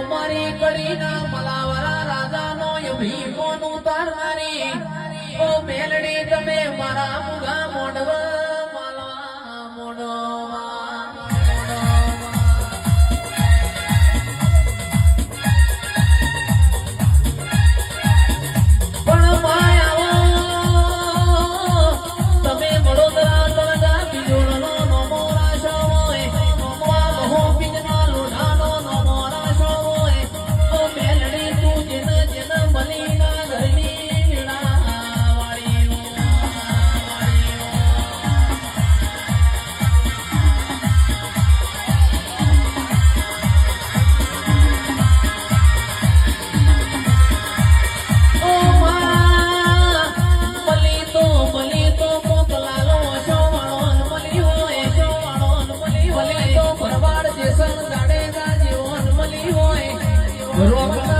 મારી કડીના મલાવરા રાજાનો ભીમોનું તારનારી ઓ મેલડી તમે મારા મુગા મોઢવા માલવા મોઢવા પણ માયાવો તમે વડોદરા તળગા બીજોડનો નમો રાશો હોય બહુ બીજના લોઢાનો નમો રાશો હોય ઓ મેલડી તું જેન જેન મલીના ઘરની વીણા વાળી ભરવા